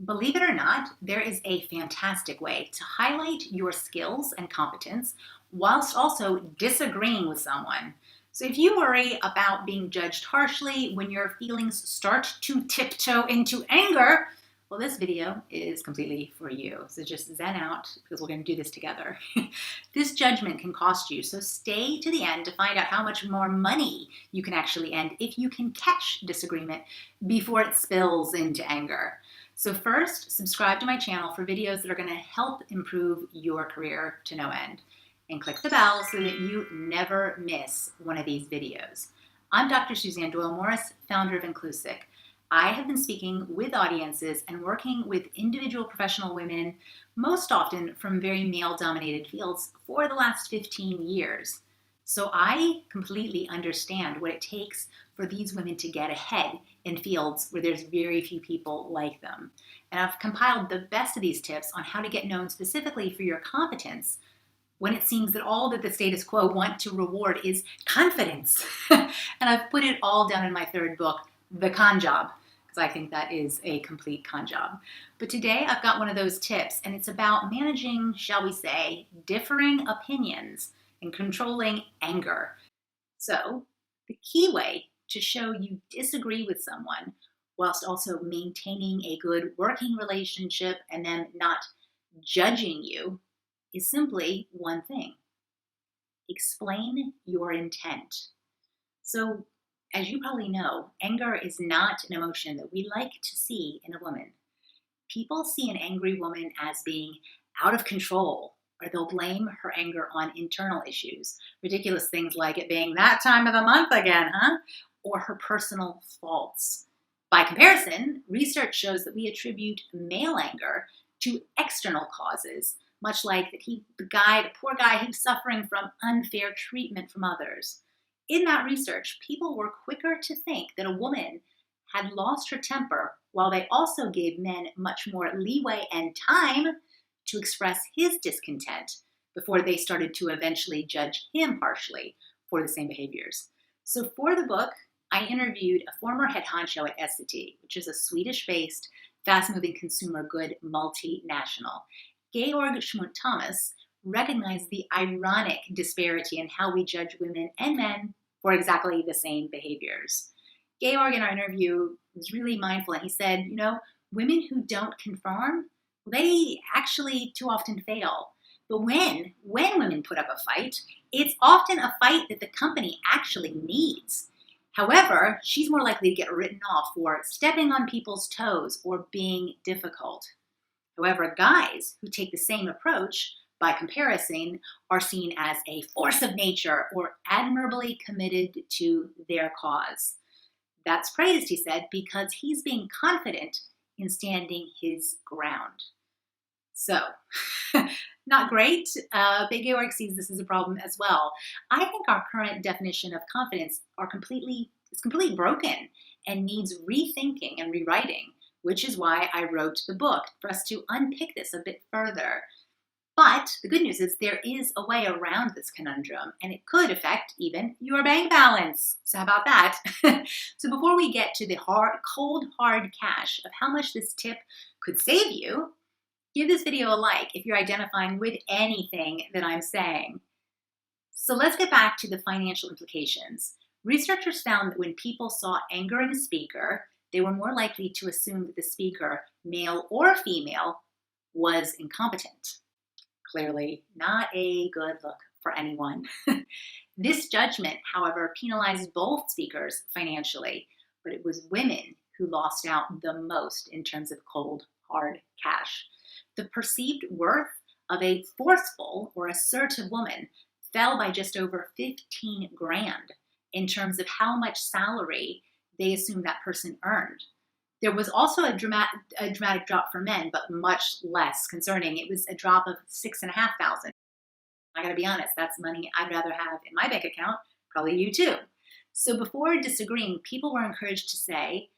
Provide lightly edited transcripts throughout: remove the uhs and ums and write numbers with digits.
Believe it or not, there is a fantastic way to highlight your skills and competence whilst also disagreeing with someone. So, if you worry about being judged harshly when your feelings start to tiptoe into anger, well, this video is completely for you. So, just zen out because we're going to do this together. This judgment can cost you, so stay to the end to find out how much more money you can actually end if you can catch disagreement before it spills into anger. So first, subscribe to my channel for videos that are going to help improve your career to no end. And click the bell so that you never miss one of these videos. I'm Dr. Suzanne Doyle-Morris, founder of Inclusive. I have been speaking with audiences and working with individual professional women, most often from very male-dominated fields, for the last 15 years. So I completely understand what it takes for these women to get ahead in fields where there's very few people like them. And I've compiled the best of these tips on how to get known specifically for your competence when it seems that all that the status quo want to reward is confidence. And I've put it all down in my third book, The Con Job, because I think that is a complete con job. But today I've got one of those tips, and it's about managing, shall we say, differing opinions and controlling anger. So the key way to show you disagree with someone whilst also maintaining a good working relationship and them not judging you is simply one thing. Explain your intent. So, as you probably know, anger is not an emotion that we like to see in a woman. People see an angry woman as being out of control, or they'll blame her anger on internal issues. Ridiculous things like it being that time of the month again, huh? Or her personal faults. By comparison, research shows that we attribute male anger to external causes, much like the poor guy who's suffering from unfair treatment from others. In that research, people were quicker to think that a woman had lost her temper, while they also gave men much more leeway and time to express his discontent before they started to eventually judge him harshly for the same behaviors. So for the book, I interviewed a former head honcho at Essity, which is a Swedish-based, fast-moving consumer good multinational. Georg Schmunt-Thomas recognized the ironic disparity in how we judge women and men for exactly the same behaviors. Georg in our interview was really mindful, and he said, women who don't conform, they actually too often fail. But when women put up a fight, it's often a fight that the company actually needs. However, she's more likely to get written off for stepping on people's toes or being difficult. However, guys who take the same approach, by comparison, are seen as a force of nature or admirably committed to their cause. That's praised, he said, because he's being confident in standing his ground. So, not great, but Georg sees this as a problem as well. I think our current definition of confidence is completely broken and needs rethinking and rewriting, which is why I wrote the book, for us to unpick this a bit further. But the good news is there is a way around this conundrum, and it could affect even your bank balance. So how about that? So before we get to the cold, hard cash of how much this tip could save you, give this video a like if you're identifying with anything that I'm saying. So let's get back to the financial implications. Researchers found that when people saw anger in a speaker, they were more likely to assume that the speaker, male or female, was incompetent. Clearly not a good look for anyone. This judgment, however, penalized both speakers financially, but it was women who lost out the most in terms of cold, hard cash. The perceived worth of a forceful or assertive woman fell by just over 15 grand in terms of how much salary they assumed that person earned. There was also a dramatic drop for men, but much less concerning. It was a drop of $6,500. I gotta be honest, that's money I'd rather have in my bank account, probably you too. So before disagreeing, people were encouraged to say,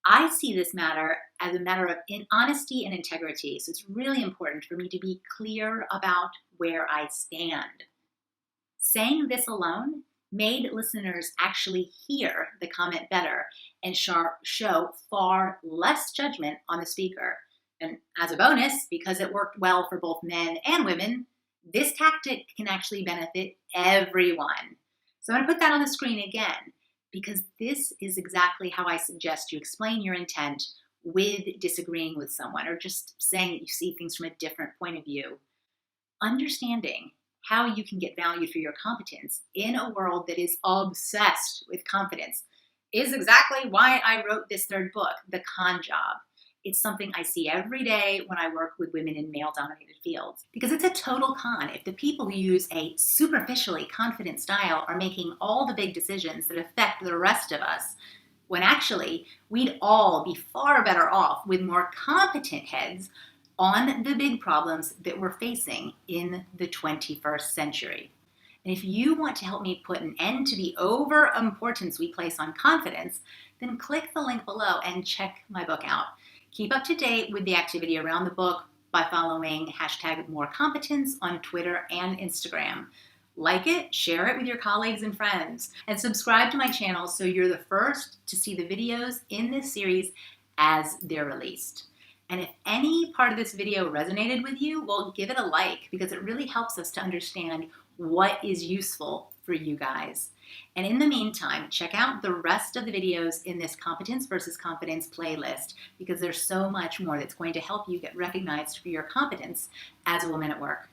I see this matter as a matter of honesty and integrity. So it's really important for me to be clear about where I stand. Saying this alone made listeners actually hear the comment better and show far less judgment on the speaker. And as a bonus, because it worked well for both men and women, this tactic can actually benefit everyone. So I'm going to put that on the screen again, because this is exactly how I suggest you explain your intent with disagreeing with someone or just saying that you see things from a different point of view. Understanding how you can get valued for your competence in a world that is obsessed with confidence is exactly why I wrote this third book, The Con Job. It's something I see every day when I work with women in male-dominated fields. Because it's a total con if the people who use a superficially confident style are making all the big decisions that affect the rest of us, when actually we'd all be far better off with more competent heads on the big problems that we're facing in the 21st century. And if you want to help me put an end to the over-importance we place on confidence, then click the link below and check my book out. Keep up to date with the activity around the book by following #MoreCompetence on Twitter and Instagram. Like it, share it with your colleagues and friends, and subscribe to my channel so you're the first to see the videos in this series as they're released. And if any part of this video resonated with you, well, give it a like, because it really helps us to understand what is useful for you guys. And in the meantime, check out the rest of the videos in this Competence versus Confidence playlist, because there's so much more that's going to help you get recognized for your competence as a woman at work.